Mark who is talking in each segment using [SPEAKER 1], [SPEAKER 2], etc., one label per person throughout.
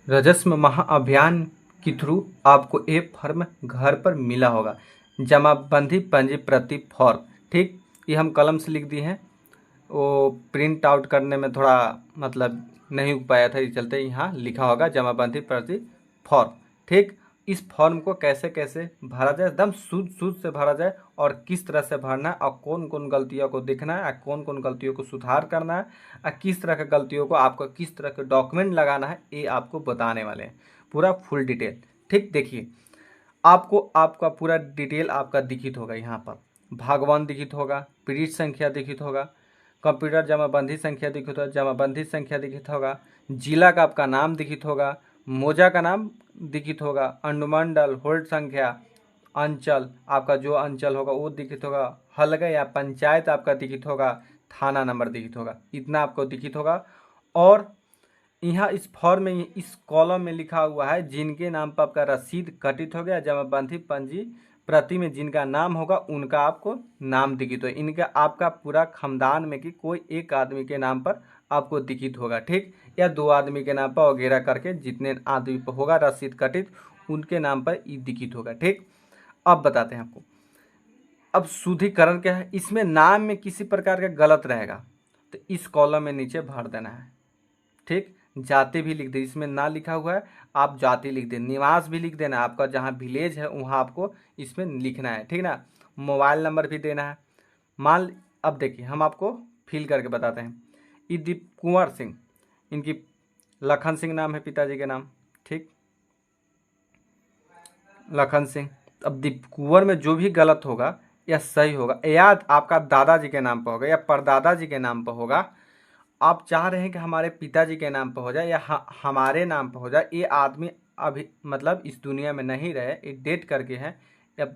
[SPEAKER 1] राजस्व महाअभियान के थ्रू आपको एक फॉर्म घर पर मिला होगा, जमाबंदी पंजी प्रति फॉर्म। ठीक, ये हम कलम से लिख दिए हैं, वो प्रिंट आउट करने में थोड़ा मतलब नहीं हो पाया था, इस चलते यहाँ लिखा होगा जमाबंदी प्रति फॉर्म। ठीक, इस फॉर्म को कैसे कैसे भरा जाए, एकदम शुद्ध शुद्ध से भरा जाए और किस तरह से भरना है और कौन कौन गलतियों को देखना है और कौन कौन गलतियों को सुधार करना है और किस तरह की गलतियों को आपको किस तरह के डॉक्यूमेंट लगाना है, ये आपको बताने वाले हैं पूरा फुल डिटेल। ठीक, देखिए आपको आपका पूरा डिटेल आपका दिखित होगा, यहाँ पर भागवान दिखित होगा, पीड़ित संख्या दिखित होगा, कंप्यूटर जमाबंदी संख्या दिखित होगा, जमाबंदी संख्या दिखित होगा, जिला का आपका नाम दिखित होगा, मोजा का नाम दिखित होगा, अनुमंडल, होल्ड संख्या, अंचल आपका जो अंचल होगा वो दिखित होगा, हलगा या पंचायत आपका दिखित होगा, थाना नंबर दिखित होगा, इतना आपको दिखित होगा। और यहाँ इस फॉर्म में इस कॉलम में लिखा हुआ है जिनके नाम पर आपका रसीद कटित हो गया, जमाबंदी पंजी प्रति में जिनका नाम होगा उनका आपको नाम दिखित हो, इनका आपका पूरा खानदान में कि कोई एक आदमी के नाम पर आपको दिखित होगा। ठीक, या दो आदमी के नाम पर वगैरह करके जितने आदमी पर होगा रसीद कटित उनके नाम पर ये दिखित होगा। ठीक, अब बताते हैं आपको। अब शुद्धिकरण क्या है, इसमें नाम में किसी प्रकार का गलत रहेगा तो इस कॉलम में नीचे भर देना है। ठीक, जाति भी लिख दे, इसमें ना लिखा हुआ है आप जाति लिख दें, निवास भी लिख देना, आपका जहाँ विलेज है वहाँ आपको इसमें लिखना है। ठीक ना, मोबाइल नंबर भी देना है। अब देखिए हम आपको फिल करके बताते हैं। ये दीप कुंवर सिंह, इनकी लखन सिंह नाम है पिताजी के नाम। ठीक, लखन सिंह। अब दीप कुंवर में जो भी गलत होगा या सही होगा, या आपका दादाजी के नाम पर होगा या परदादाजी के नाम पर होगा, आप चाह रहे हैं कि हमारे पिताजी के नाम पर हो जाए या हमारे नाम पर हो जाए, ये आदमी अभी मतलब इस दुनिया में नहीं रहे, ये डेट करके हैं या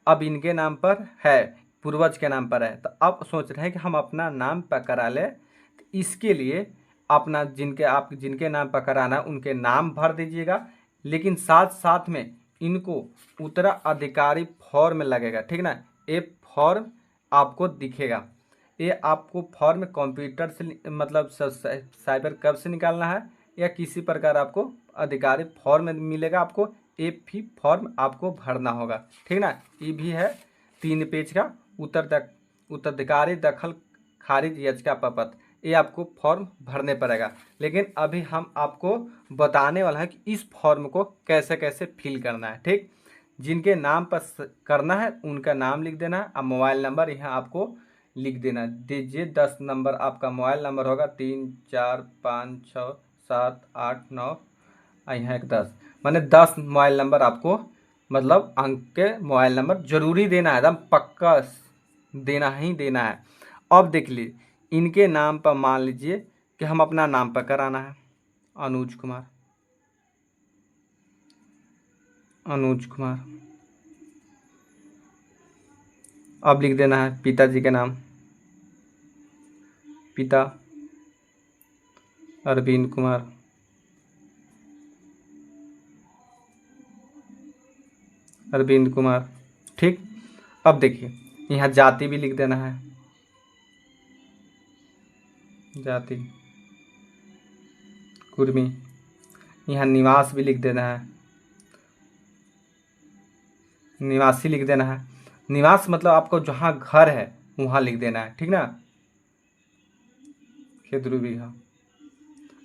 [SPEAKER 1] अब इनके नाम पर है, पूर्वज के नाम पर है, तो अब सोच रहे हैं कि हम अपना नाम पर करा लें। तो इसके लिए अपना जिनके नाम पर कराना है उनके नाम भर दीजिएगा, लेकिन साथ साथ में इनको उत्तराधिकारी फॉर्म लगेगा। ठीक ना, ये फॉर्म आपको दिखेगा, ये आपको फॉर्म कंप्यूटर से मतलब साइबर कैफ से निकालना है या किसी प्रकार आपको अधिकारी फॉर्म मिलेगा, आपको एक भी फॉर्म आपको भरना होगा। ठीक ना, ये भी है 3 पेज का उत्तराधिकारी दखल खारिज याचिका प्रपत्र, ये आपको फॉर्म भरने पड़ेगा। लेकिन अभी हम आपको बताने वाला है कि इस फॉर्म को कैसे कैसे फिल करना है। ठीक, जिनके नाम पर करना है उनका नाम लिख देना है और मोबाइल नंबर यहाँ आपको लिख देना दीजिए। 10 नंबर आपका मोबाइल नंबर होगा, 3 4 5 6 7 8 9 और यहाँ एक 10, माने 10 मोबाइल नंबर आपको मतलब अंक के मोबाइल नंबर जरूरी देना है, एकदम पक्का देना ही देना है। अब देख लीजिए इनके नाम पर मान लीजिए कि हम अपना नाम पर कराना है, अनुज कुमार, अनुज कुमार। अब लिख देना है पिताजी के नाम, पिता अरविंद कुमार, अरविंद कुमार। ठीक, अब देखिए यहाँ जाति भी लिख देना है, जाति कुर्मी। यहाँ निवास भी लिख देना है, निवासी लिख देना है। निवास मतलब आपको जहाँ घर है वहाँ लिख देना है। ठीक ना, खेतरू बीघा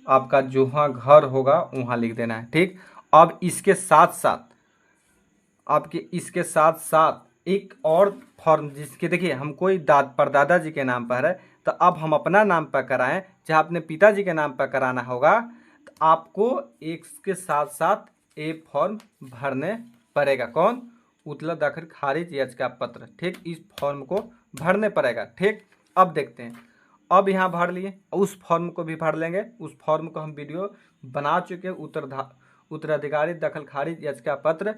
[SPEAKER 1] आपका जहाँ घर होगा वहाँ लिख देना है। ठीक, अब इसके साथ साथ आपके इसके साथ साथ एक और फॉर्म, जिसके देखिए हम कोई परदादा जी के नाम पर है तो अब हम अपना नाम पर कराएं, चाहे अपने पिताजी के नाम पर कराना होगा, तो आपको एक के साथ साथ एक फॉर्म भरने पड़ेगा। कौन? उत्तला दाखिल खारिज याचिका पत्र। ठीक, इस फॉर्म को भरने पड़ेगा। ठीक, अब देखते हैं, अब यहाँ भर लिए, उस फॉर्म को भी भर लेंगे। उस फॉर्म को हम वीडियो बना चुके, उत्तराधिकारी दखल खारिज याचिका पत्र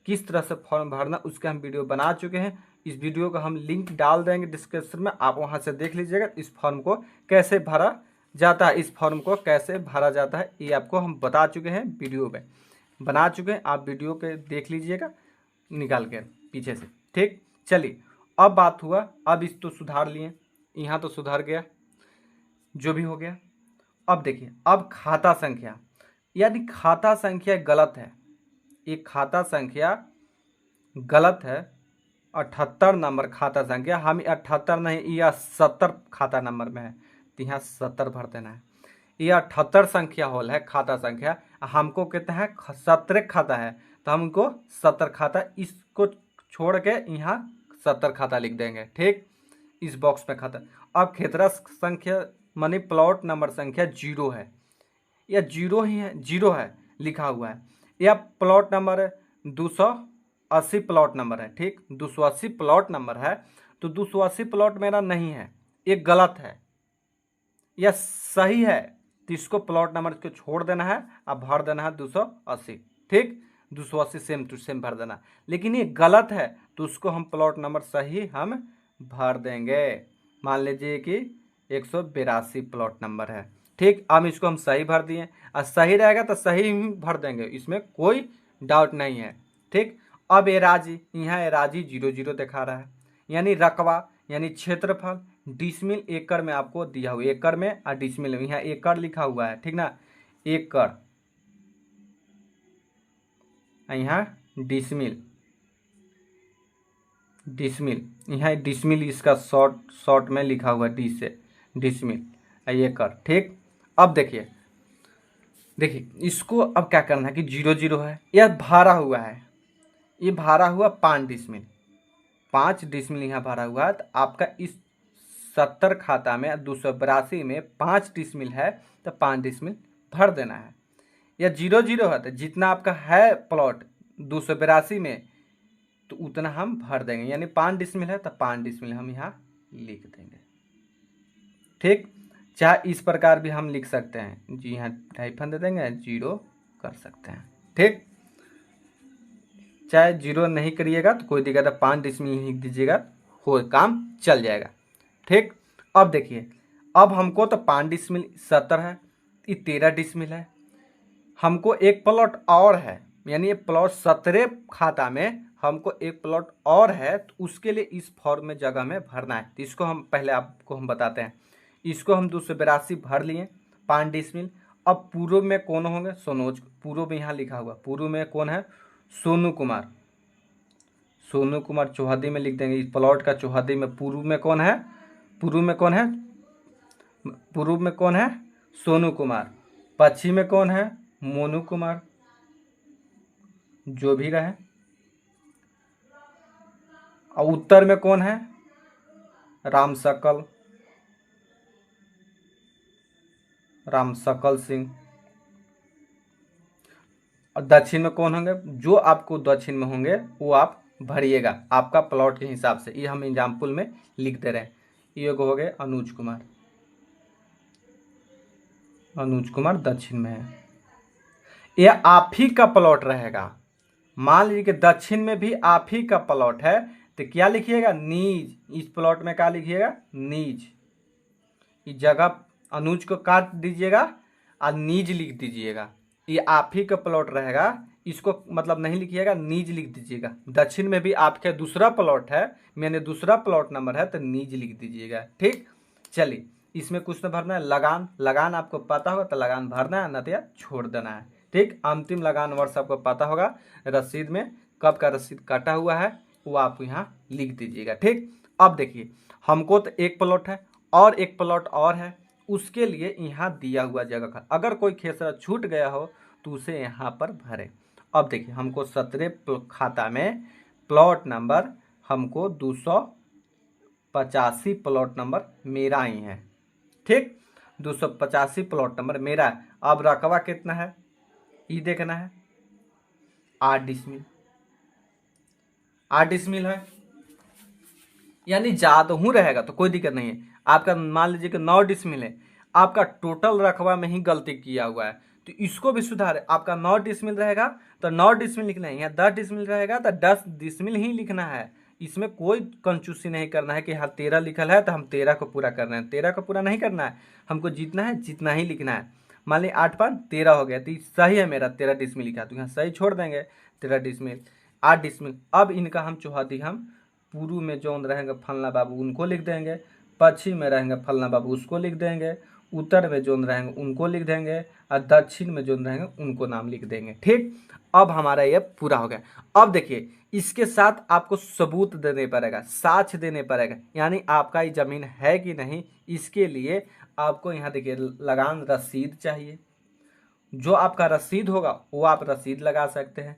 [SPEAKER 1] किस तरह से फॉर्म भरना उसका हम वीडियो बना चुके हैं। इस वीडियो का हम लिंक डाल देंगे डिस्क्रिप्शन में, आप वहां से देख लीजिएगा इस फॉर्म को कैसे भरा जाता है। इस फॉर्म को कैसे भरा जाता है ये आपको हम बता चुके हैं, वीडियो में बना चुके हैं, आप वीडियो के देख लीजिएगा निकाल के पीछे से। ठीक, चलिए अब बात हुआ, अब इस तो सुधार लिए, यहाँ तो सुधार गया, जो भी हो गया। अब देखिए, अब खाता संख्या, यानी खाता संख्या गलत है, ये खाता संख्या गलत है। 78 नंबर खाता संख्या, हम 78 नहीं, यह 70 खाता नंबर में है, तो यहाँ 70 भर देना है। यह 78 संख्या होल है खाता संख्या, हमको कहते हैं 70 खाता है, तो हमको 70 खाता, इसको छोड़ के यहाँ 70 खाता लिख देंगे। ठीक, इस बॉक्स में खाता। अब खेतरा संख्या मानी प्लॉट नंबर संख्या 0 है, या 0 ही है, 0 है लिखा हुआ है, या प्लॉट नंबर 280 प्लॉट नंबर है। ठीक, 280 प्लॉट नंबर है, तो 280 प्लॉट मेरा नहीं है, ये गलत है, या सही है, तो इसको प्लॉट नंबर को छोड़ देना है, अब भर देना है 280। ठीक, 280 सेम टू सेम भर देना, लेकिन ये गलत है तो उसको हम प्लॉट नंबर सही हम भर देंगे। मान लीजिए कि 182 प्लॉट नंबर है। ठीक, अब इसको हम सही भर दिए, और सही रहेगा तो सही ही भर देंगे, इसमें कोई डाउट नहीं है। ठीक, अब एराजी, यहाँ एराजी 00 दिखा रहा है, यानी रकबा यानी क्षेत्रफल, डिसमिल एकड़ में आपको दिया हुआ, एकड़ में और डिसमिल में, यहाँ एकड़ लिखा हुआ है, ठीक ना, एकड़, यहाँ डिसमिल, डिसमिल, यहाँ डिसमिल इसका शॉर्ट में लिखा हुआ है, डी से डिसमिल, एकड़। ठीक, अब देखिए इसको अब क्या करना है कि 00 है, यह भरा हुआ है, ये भरा हुआ 5 डिसमिल, 5 डिसमिल यहाँ भरा हुआ है, तो आपका इस 70 खाता में 282 में 5 डिसमिल है, तो 5 डिसमिल भर देना है। या 00 है, तो जितना आपका है प्लॉट 282 में, तो उतना हम भर देंगे, यानी 5 डिसमिल है तो 5 डिसमिल हम यहाँ लिख देंगे। ठीक, चाहे इस प्रकार भी हम लिख सकते हैं जी, यहाँ हाइफन दे देंगे, 0 कर सकते हैं। ठीक, चाहे 0 नहीं करिएगा तो कोई दिक्कत है, 5 डिसमिल लिख दीजिएगा, हो काम चल जाएगा। ठीक, अब देखिए, अब हमको तो 5 डिसमिल 70 है, ये 13 डिसमिल है, हमको एक प्लॉट और है, यानी ये प्लॉट 17 खाता में हमको एक प्लॉट और है, तो उसके लिए इस फॉर्म में जगह में भरना है। तो इसको हम पहले आपको हम बताते हैं, इसको हम 282 भर लिए 5 डिसमिल। अब पूर्व में कौन होंगे, सोनोज, पूर्व में यहाँ लिखा हुआ, पूर्व में कौन है, सोनू कुमार, सोनू कुमार चौहदी में लिख देंगे, इस प्लॉट का चौहदी में पूर्व में कौन है, पूर्व में कौन है, पूर्व में कौन है, सोनू कुमार, पश्चिम में कौन है, मोनू कुमार, जो भी रहे, और उत्तर में कौन है, राम सकल, राम सकल सिंह, और दक्षिण में कौन होंगे, जो आपको दक्षिण में होंगे वो आप भरिएगा आपका प्लॉट के हिसाब से, ये हम एग्जाम्पल में लिख दे रहे हैं। ये हो गए अनुज कुमार, अनुज कुमार दक्षिण में है, ये आप ही का प्लॉट रहेगा। मान लीजिए कि दक्षिण में भी आप ही का प्लॉट है, तो क्या लिखिएगा, नीज, इस प्लॉट में क्या लिखिएगा, नीज, इस जगह अनुज को काट दीजिएगा और नीज लिख दीजिएगा, ये आप ही का प्लॉट रहेगा, इसको मतलब नहीं लिखिएगा, नीज लिख दीजिएगा। दक्षिण में भी आपके दूसरा प्लॉट है, मैंने दूसरा प्लॉट नंबर है, तो नीज लिख दीजिएगा। ठीक, चलिए इसमें कुछ तो भरना है, लगान, लगान आपको पता होगा तो लगान भरना है, नतिया छोड़ देना है। ठीक, अंतिम लगान वर्ष आपको पता होगा, रसीद में कब का रसीद काटा हुआ है वो आप यहाँ लिख दीजिएगा। ठीक, अब देखिए हमको तो एक प्लॉट है और एक प्लॉट और है, उसके लिए यहाँ दिया हुआ जगह का अगर कोई खेसरा छूट गया हो तो उसे यहाँ पर भरे। अब देखिए हमको 17 खाता में प्लॉट नंबर हमको 285 प्लॉट नंबर मेरा ही है। ठीक, 285 प्लॉट नंबर मेरा है। अब रकबा कितना है ये देखना है, 8 डिसमिल, 8 डिसमिल है, यानी ज्यादा हूँ रहेगा तो कोई दिक्कत नहीं है। आपका मान लीजिए कि 9 डिसमिल है, आपका टोटल रकबा में ही गलती किया हुआ है तो इसको भी सुधारे। आपका 9 डिसमिल रहेगा तो 9 डिसमिल लिखना है, यहाँ 10 डिसमिल रहेगा तो 10 डिसमिल ही लिखना है, इसमें कोई कंजूसी नहीं करना है कि हाँ 13 लिखल है तो हम 13 को पूरा करना है, 13 को पूरा नहीं करना है, हमको जितना है जितना ही लिखना है। मान लीजिए 8 5 13 हो गया तो सही है, मेरा 13 डिसमिल लिखा तो यहाँ सही छोड़ देंगे, 13 डिसमिल 8 डिसमिल। अब इनका हम चौहदी हम पूर्व में जो रहेंगे फलना बाबू उनको लिख देंगे, पश्चिम में रहेंगे फलना बाबू उसको लिख देंगे, उत्तर में जो रहेंगे उनको लिख देंगे और दक्षिण में जो रहेंगे उनको नाम लिख देंगे। ठीक, अब हमारा ये पूरा हो गया। अब देखिए इसके साथ आपको सबूत देने पड़ेगा, साक्ष्य देने पड़ेगा, यानी आपका ये जमीन है कि नहीं। इसके लिए आपको यहाँ देखिए लगान रसीद चाहिए। जो आपका रसीद होगा वो आप रसीद लगा सकते हैं।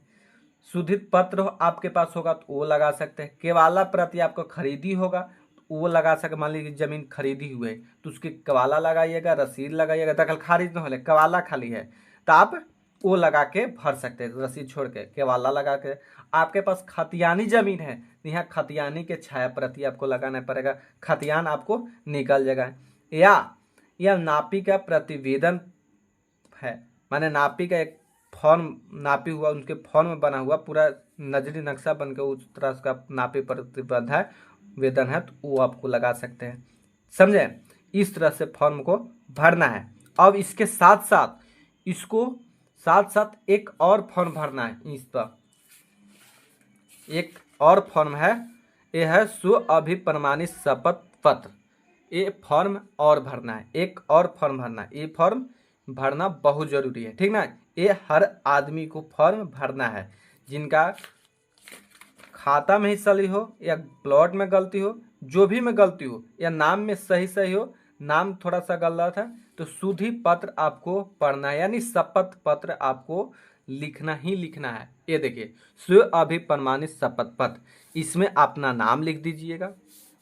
[SPEAKER 1] शुद्धित पत्र आपके पास होगा तो वो लगा सकते हैं। केवाला प्रति आपको खरीदी होगा तो वो लगा सकते। मान लीजिए जमीन खरीदी हुई है तो उसकी केवाला लगाइएगा, रसीद लगाइएगा। दखल खारिज न हो, केवाला खाली है तो आप वो लगा के भर सकते हैं, रसीद छोड़ के केवाला लगा के। आपके पास खतियानी जमीन है तो यहाँ खतियानी के छाया प्रति आपको लगाना पड़ेगा, खतियान आपको निकल जाएगा। या नापी का प्रतिवेदन है, माने नापी का एक फॉर्म नापी हुआ, उनके फॉर्म में बना हुआ पूरा नजरी नक्शा बनकर उस तरह का नापी प्रतिबद्ध है, वेदन है, तो वो आपको लगा सकते हैं। समझे? इस तरह से फॉर्म को भरना है। अब इसके साथ साथ एक और फॉर्म भरना है। इस पर एक और फॉर्म है, ये है स्व अभिप्रमाणित शपथ पत्र। ये फॉर्म और भरना है, एक और फॉर्म भरना है। ये फॉर्म भरना बहुत जरूरी है, ठीक ना। ये हर आदमी को फॉर्म भरना है, जिनका खाता में ही सही हो या प्लॉट में गलती हो, जो भी में गलती हो, या नाम में सही हो, नाम थोड़ा सा गलत है तो शुद्धि पत्र आपको पढ़ना है, यानी शपथ पत्र आपको लिखना ही लिखना है। ये देखिए स्व अभिप्रमाणित शपथ पत्र, इसमें अपना नाम लिख दीजिएगा।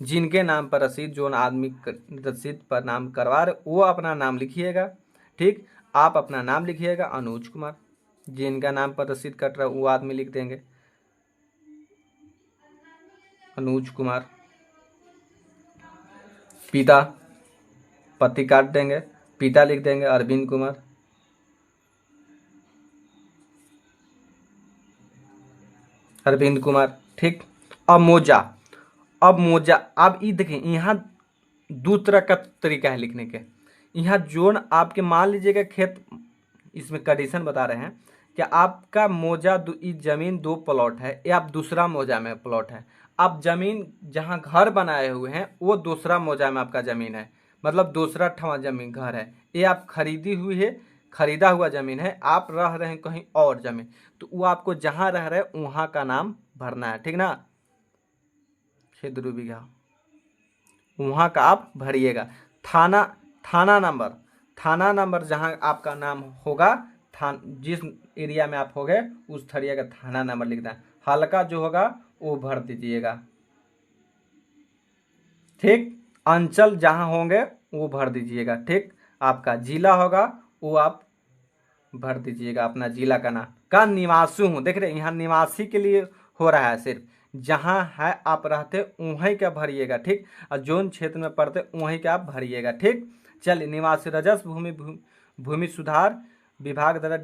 [SPEAKER 1] जिनके नाम पर रसीद, जो आदमी रसीद पर नाम करवा रहे वो अपना नाम लिखिएगा। ठीक, आप अपना नाम लिखिएगा अनुज कुमार। जिनका नाम पर रसीद कट रहा है वो आदमी लिख देंगे अनुज कुमार। पिता, पति काट देंगे, पिता लिख देंगे अरविंद कुमार। अरविंद कुमार। ठीक, अब मोजा अब ये देखिए यहाँ दो तरह का तरीका है लिखने के। यहाँ जोन आपके मान लीजिएगा खेत, इसमें कंडीशन बता रहे हैं कि आपका मोजा जमीन 2 प्लॉट है, या आप दूसरा मोजा में प्लॉट है। आप जमीन जहाँ घर बनाए हुए हैं वो दूसरा मोजा में आपका जमीन है, मतलब दूसरा ठवा जमीन घर है। ये आप खरीदी हुई है, खरीदा हुआ जमीन है, आप रह रहे हैं कहीं और जमीन, तो वो आपको जहाँ रह रहे हैं वहाँ का नाम भरना है, ठीक ना। खेत 2 बीघा वहाँ का आप भरिएगा। थाना नंबर जहाँ आपका नाम होगा, जिस एरिया में आप हो गए उस एरिया का थाना नंबर लिखना है। हल्का जो होगा वो भर दीजिएगा। ठीक, अंचल जहाँ होंगे वो भर दीजिएगा। ठीक, आपका जिला होगा वो आप भर दीजिएगा, अपना जिला का नाम। का निवासी हूँ, देख रहे यहाँ निवासी के लिए हो रहा है, सिर्फ जहाँ है आप रहते वहीं का भरिएगा। ठीक, और जोन क्षेत्र में पड़ते वहीं का आप भरिएगा। ठीक, चलिए निवासी राजस्व भूमि सुधार विभाग द्वारा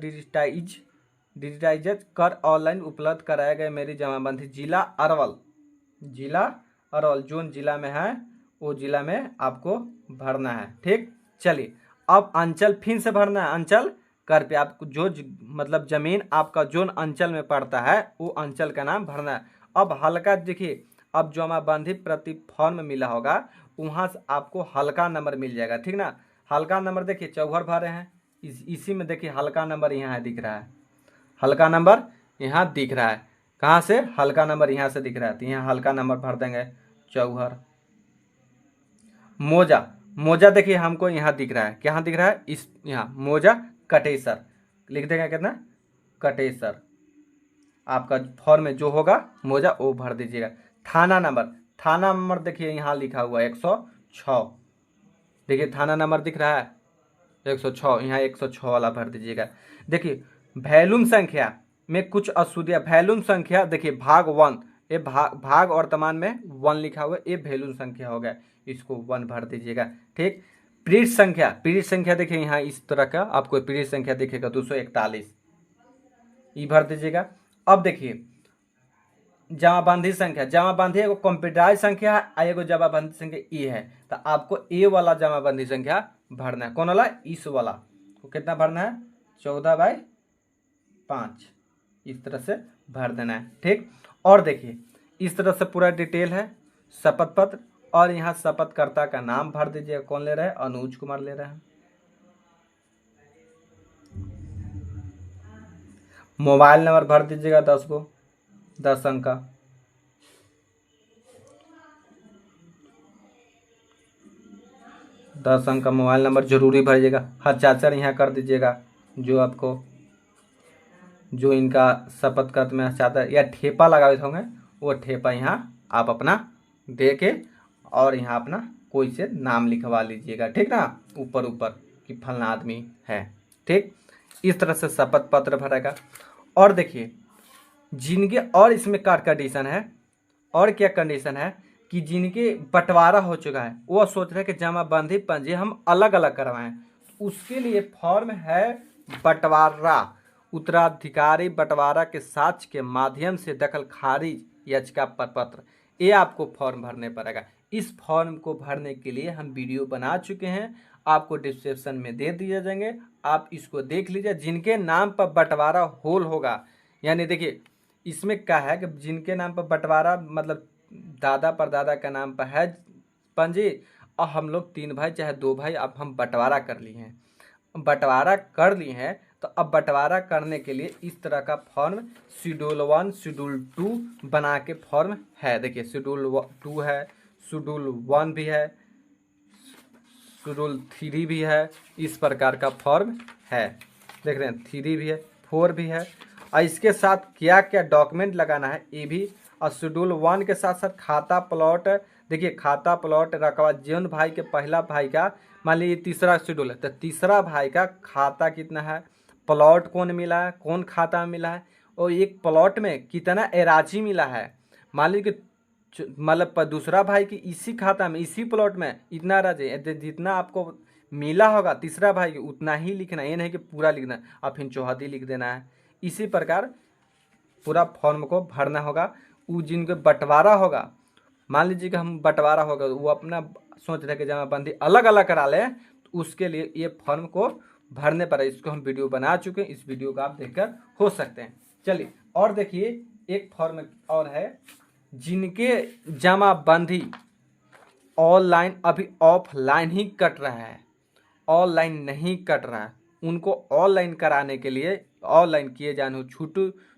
[SPEAKER 1] डिजिटाइज कर ऑनलाइन उपलब्ध कराए गए मेरी जमाबंदी। जिला अरवल जोन जिला में है वो जिला में आपको भरना है। ठीक, चलिए अब अंचल फिर से भरना है। अंचल कर पे आपको जो मतलब जमीन आपका जोन अंचल में पड़ता है वो अंचल का नाम भरना है। अब हल्का देखिए, अब जमाबंदी प्रति फॉर्म मिला होगा वहाँ से आपको हल्का नंबर मिल जाएगा, ठीक ना। हल्का नंबर देखिए चौहर भरे हैं, इसी में देखिए हल्का नंबर यहाँ दिख रहा है, हल्का नंबर यहाँ दिख रहा है। कहाँ से? हल्का नंबर यहाँ से दिख रहा है, तो यहाँ हल्का नंबर भर देंगे चौहर। मोजा देखिए हमको यहाँ दिख रहा है, क्या दिख रहा है? इस यहाँ मोजा कटेसर लिख देंगे, कितना कटेसर। आपका फॉर्म में जो होगा मोजा वो भर दीजिएगा। थाना नंबर देखिए यहाँ लिखा हुआ है 106, देखिए थाना नंबर दिख रहा है 106, यहाँ 106 वाला भर दीजिएगा। देखिए वैल्यूम संख्या में कुछ अशुद्धियाँ, वैल्यूम संख्या देखिए भाग 1, ये भाग वर्तमान में 1 लिखा हुआ है, ये वैल्यूम संख्या हो गया, इसको 1 भर दीजिएगा। ठीक, पीड़ित संख्या देखिए यहाँ इस तरह का आपको पीड़ित संख्या दिखेगा 241, ये भर दीजिएगा। अब देखिए जमाबंदी एगो कंप्यूटराइज संख्या है, एगो जमाबंदी संख्या ई है, तो आपको ए वाला जमाबंदी संख्या भरना है। कौन वाला? इस वाला को कितना भरना है? 14/5, इस तरह से भर देना है। ठीक, और देखिए इस तरह से पूरा डिटेल है शपथ पत्र, और यहाँ शपथकर्ता का नाम भर दीजिएगा। कौन ले रहे हैं? अनुज कुमार ले रहे हैं। मोबाइल नंबर भर दीजिएगा 10 गो, 10 अंक का। दस अंक का मोबाइल नंबर जरूरी भरिएगा। हस्ताक्षर यहाँ कर दीजिएगा, जो इनका शपथ पत्र में हस्ताक्षर या ठेपा लगाए होंगे वो ठेपा यहाँ आप अपना दे के और यहाँ अपना कोई से नाम लिखवा लीजिएगा, ठीक ना, ऊपर ऊपर कि फलना आदमी है। ठीक, इस तरह से शपथ पत्र भरेगा। और देखिए जिनके, और इसमें क्या कंडीशन है, और क्या कंडीशन है कि जिनके बंटवारा हो चुका है वो सोच रहे हैं कि जमाबंदी पंजी हम अलग अलग करवाएं, उसके लिए फॉर्म है बंटवारा उत्तराधिकारी बंटवारा के साक्ष्य के माध्यम से दखल खारिज याचिका पत्र, ये आपको फॉर्म भरने पड़ेगा। इस फॉर्म को भरने के लिए हम वीडियो बना चुके हैं, आपको डिस्क्रिप्शन में दे दिए जाएंगे, आप इसको देख लीजिए। जिनके नाम पर बंटवारा होल होगा, यानी देखिए इसमें क्या है कि जिनके नाम पर बंटवारा मतलब दादा परदादा का नाम पर है पंजी, और हम लोग 3 भाई चाहे 2 भाई अब हम बंटवारा कर लिए हैं, बंटवारा कर लिए हैं, तो अब बंटवारा करने के लिए इस तरह का फॉर्म शेड्यूल 1 शेड्यूल 2 बना के फॉर्म है। देखिए शेड्यूल 2 है, शेड्यूल 1 भी है, शेड्यूल 3 भी है, इस प्रकार का फॉर्म है। देख रहे हैं 3 भी है, 4 भी है। और इसके साथ क्या क्या डॉक्यूमेंट लगाना है ये भी, और शेड्यूल 1 के साथ साथ खाता प्लॉट, देखिए खाता प्लॉट रकबा जिन भाई के पहला भाई का, मान लीजिए तीसरा शेड्यूल है तो तीसरा भाई का खाता कितना है, प्लॉट कौन मिला है, कौन खाता में मिला है, और एक प्लॉट में कितना एराजी मिला है। मान लीजिए मतलब दूसरा भाई की इसी खाता में इसी प्लॉट में इतना राजे, जितना आपको मिला होगा तीसरा भाई की उतना ही लिखना, ये नहीं कि पूरा लिखना और फिर चौहदी लिख देना है। इसी प्रकार पूरा फॉर्म को भरना होगा। वो जिनके बंटवारा होगा, मान लीजिए कि हम बंटवारा होगा, वो अपना सोच रहे कि जमाबंदी अलग अलग करा ले, तो उसके लिए ये फॉर्म को भरने पर है। इसको हम वीडियो बना चुके हैं, इस वीडियो को आप देखकर हो सकते हैं। चलिए और देखिए एक फॉर्म और है, जिनके जमाबंदी ऑनलाइन अभी ऑफलाइन ही कट रहा है, ऑनलाइन नहीं कट रहा है, उनको ऑनलाइन कराने के लिए ऑनलाइन किए जाने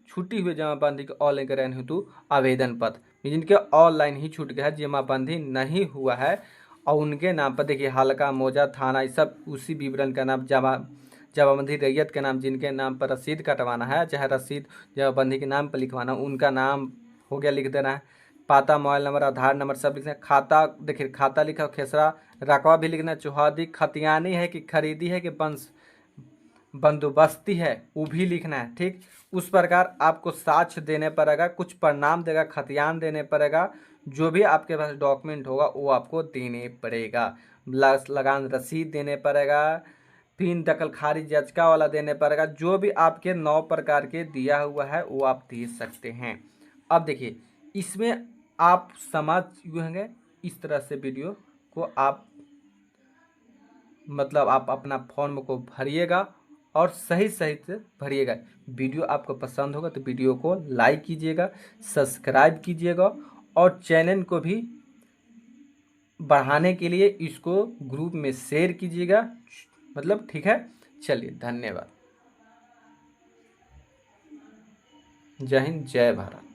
[SPEAKER 1] छूटी हुई जमाबंदी को ऑनलाइन कराने हेतु आवेदन पत्र, जिनके ऑनलाइन ही छूट गया है, जमाबंदी नहीं हुआ है, और उनके नाम पर देखिए हल्का मौजा थाना ये सब उसी विवरण का नाम जमाबंदी रैयत के नाम, जिनके नाम पर रसीद कटवाना है, चाहे रसीद जमाबंदी के नाम पर लिखवाना, उनका नाम हो गया लिख देना है, पता मोबाइल नंबर आधार नंबर सब लिखना है। खाता देखिए खाता लिखा, खेसरा रकबा भी लिखना, चौहदी खतियानी है कि खरीदी है कि बंदोबस्ती है वो भी लिखना है। ठीक, उस प्रकार आपको साक्ष्य देने पड़ेगा, कुछ प्रणाम देगा, खतियान देने पड़ेगा, जो भी आपके पास डॉक्यूमेंट होगा वो आपको देने पड़ेगा, लगान रसीद देने पड़ेगा, फिर दखल खारिज याचिका वाला देने पड़ेगा, जो भी आपके 9 प्रकार के दिया हुआ है वो आप दे सकते हैं। अब देखिए इसमें आप समझ होंगे, इस तरह से वीडियो को आप मतलब आप अपना फॉर्म को भरिएगा और सही सही से भरिएगा। वीडियो आपको पसंद होगा तो वीडियो को लाइक कीजिएगा, सब्सक्राइब कीजिएगा, और चैनल को भी बढ़ाने के लिए इसको ग्रुप में शेयर कीजिएगा, मतलब ठीक है। चलिए धन्यवाद, जय हिंद, जय भारत।